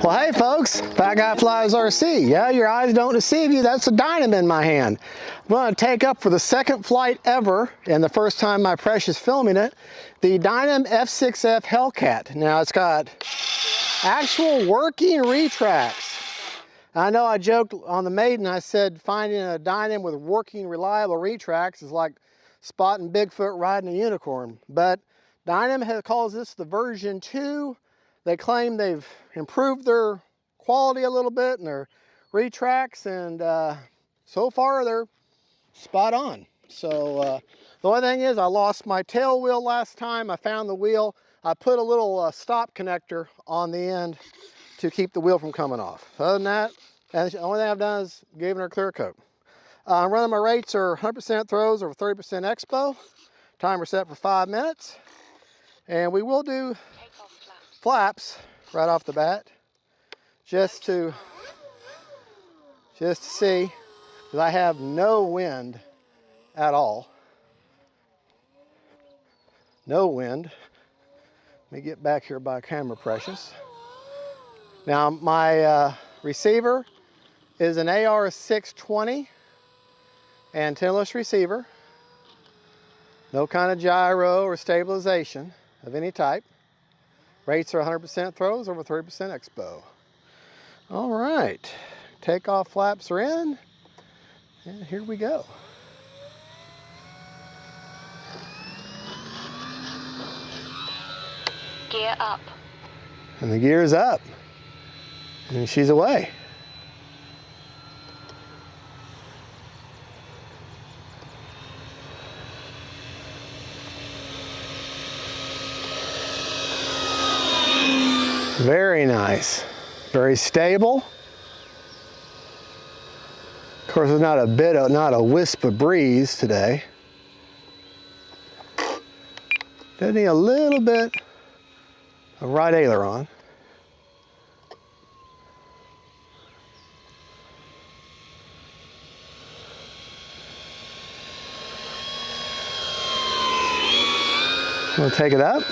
Well, hey folks, Fat Guy Flies RC. Yeah, your eyes don't deceive you. That's a DYNAM in my hand. I'm going to take up for the second flight ever, and the first time my precious filming it, the DYNAM F6F HELLCAT. Now it's got actual working retracts. I know I joked on the Maiden, I said finding a DYNAM with working reliable retracts is like spotting Bigfoot riding a unicorn. But DYNAM calls this the version 2. They claim they've improved their quality a little bit and their retracts, and so far they're spot on. So the only thing is I lost my tail wheel last time. I found the wheel. I put a little stop connector on the end to keep the wheel from coming off. Other than that, the only thing I've done is given her a clear coat. I'm running my rates are 100% throws over 30% expo. Timer set for 5 minutes. And we will do flaps right off the bat, just to see, because I have no wind at all. No wind. Let me get back here by camera precious. Now my receiver is an AR620 antennaless receiver. No kind of gyro or stabilization of any type. Rates are 100% throws over 30% expo. All right, takeoff flaps are in, and here we go. Gear up. And the gear's up, and she's away. Very nice, very stable. Of course, there's not a wisp of breeze today. Does need a little bit of right aileron. We'll take it up.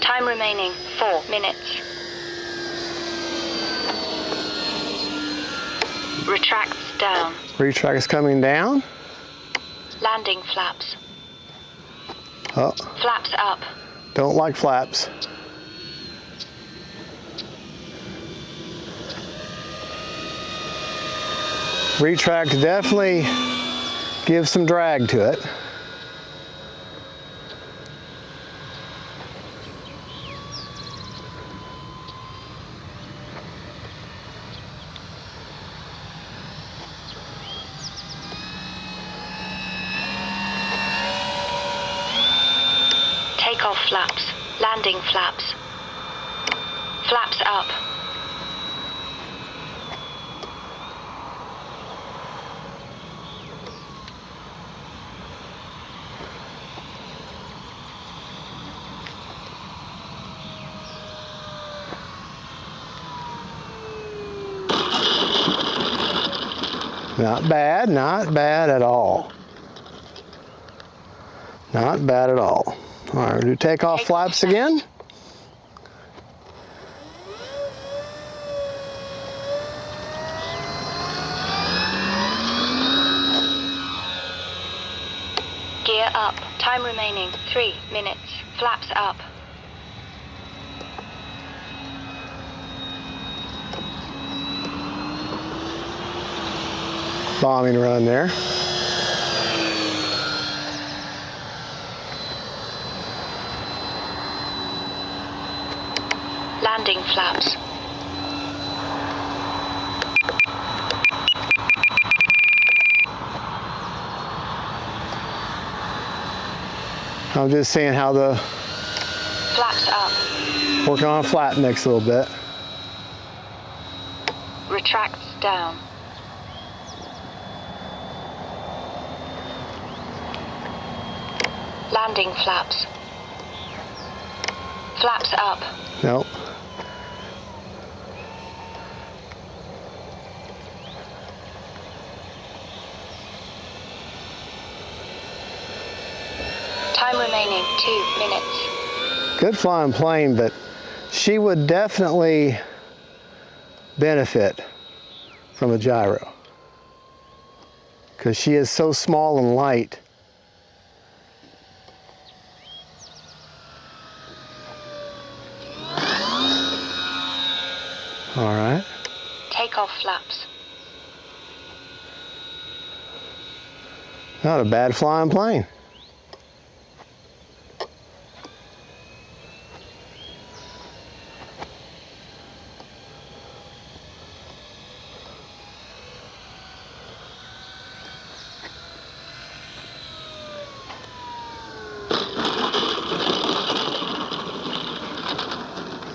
Time remaining 4 minutes. Retracts down. Retract is coming down. Landing flaps. Oh. Flaps up. Don't like flaps. Retract definitely gives some drag to it. Takeoff flaps. Landing flaps. Flaps up. Not bad, not bad at all. Not bad at all. All right, do takeoff flaps again. Gear up. Time remaining 3 minutes. Flaps up. Bombing run there. Landing flaps. I'm just seeing how the Flaps up. working on a flat mix a little bit. Retracts down. Landing flaps. Flaps up. Nope. Time remaining 2 minutes. Good flying plane, but she would definitely benefit from a gyro because she is so small and light. All right. Takeoff flaps. Not a bad flying plane.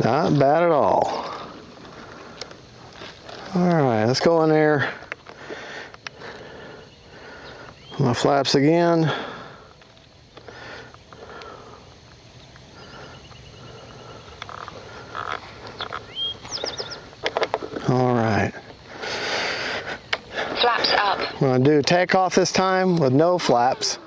Not bad at all. All right, let's go in there. My flaps again. All right. Flaps up. I'm gonna do takeoff this time with no flaps.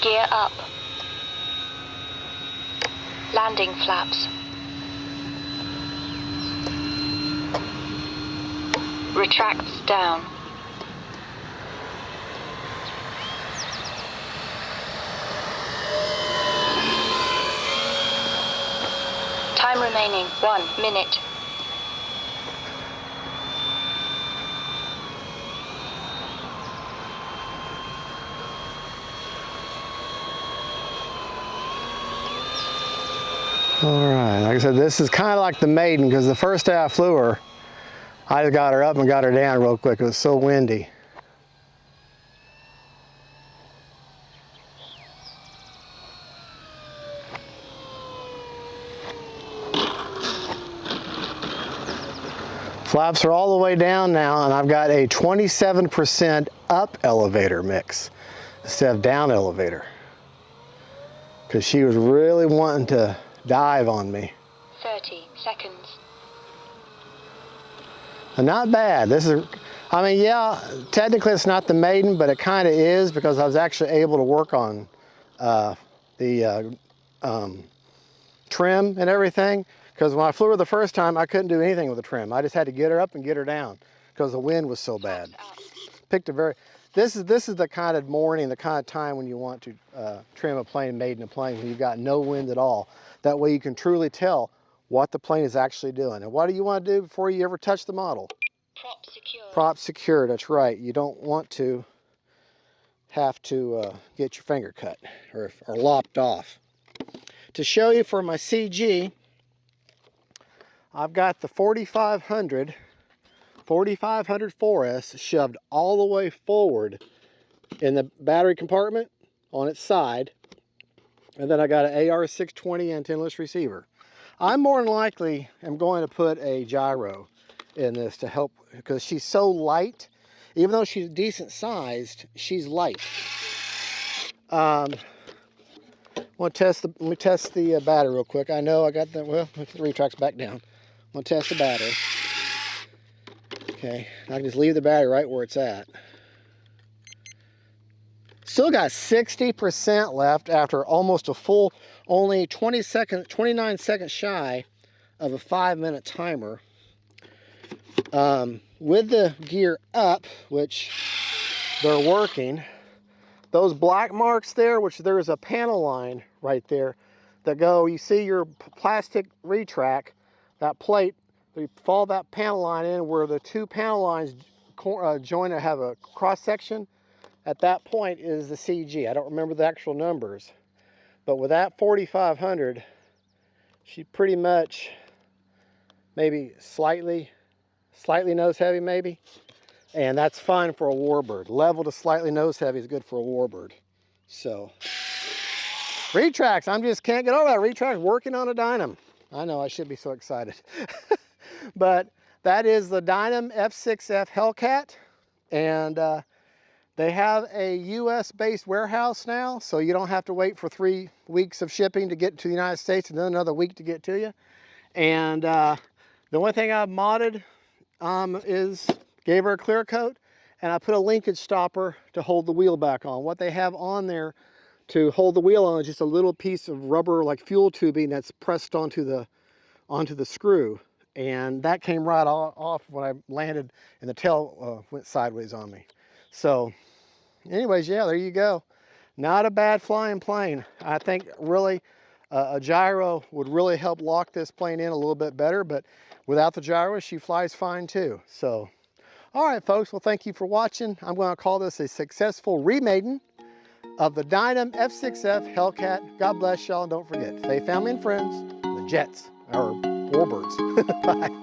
Gear up. Landing flaps. Retracts down. Time remaining 1 minute. All right, like I said, this is kind of like the Maiden because the first day I flew her, I just got her up and got her down real quick. It was so windy. Flaps are all the way down now, and I've got a 27% up elevator mix instead of down elevator because she was really wanting to dive on me. 30 seconds. And not bad. This is, I mean, yeah, technically it's not the Maiden, but it kind of is because I was actually able to work on the trim and everything. Because when I flew her the first time, I couldn't do anything with the trim. I just had to get her up and get her down because the wind was so bad. Picked a very, this is the kind of morning, the kind of time when you want to trim a plane, Maiden a plane, when you've got no wind at all. That way you can truly tell what the plane is actually doing. And what do you want to do before you ever touch the model? Prop secure. Prop secure, that's right. You don't want to have to get your finger cut or lopped off. To show you for my CG, I've got the 4500 4S shoved all the way forward in the battery compartment on its side. And then I got an AR620 antennaless receiver. I more than likely am going to put a gyro in this to help because she's so light. Even though she's decent sized, she's light. Let me test the battery real quick. I know I got the, well, the retract's back down. I'm gonna test the battery. Okay, I can just leave the battery right where it's at. Still got 60% left after almost a full, only 29 seconds shy of a 5-minute timer. With the gear up, which they're working, those black marks there, which there is a panel line right there that go, you see your plastic retract, that plate, you follow that panel line in where the two panel lines join or have a cross section. At that point is the CG. I don't remember the actual numbers, but with that 4500, she pretty much maybe slightly nose heavy maybe, and that's fine for a warbird. Level to slightly nose heavy is good for a warbird. So retracts, I just can't get over that. Retract working on a DYNAM. I know I should be so excited. But that is the DYNAM F6F HELLCAT, and they have a US-based warehouse now, so you don't have to wait for 3 weeks of shipping to get to the United States and then another week to get to you. And The only thing I've modded is gave her a clear coat, and I put a linkage stopper to hold the wheel back on. What they have on there to hold the wheel on is just a little piece of rubber like fuel tubing that's pressed onto the screw, and that came right off when I landed and the tail went sideways on me. So anyways, yeah, there you go. Not a bad flying plane. I think really a gyro would really help lock this plane in a little bit better, but without the gyro, she flies fine too. So, all right, folks, well, thank you for watching. I'm going to call this a successful remaiden of the DYNAM F6F HELLCAT. God bless y'all, and don't forget, stay family and friends, the jets, or warbirds. Bye.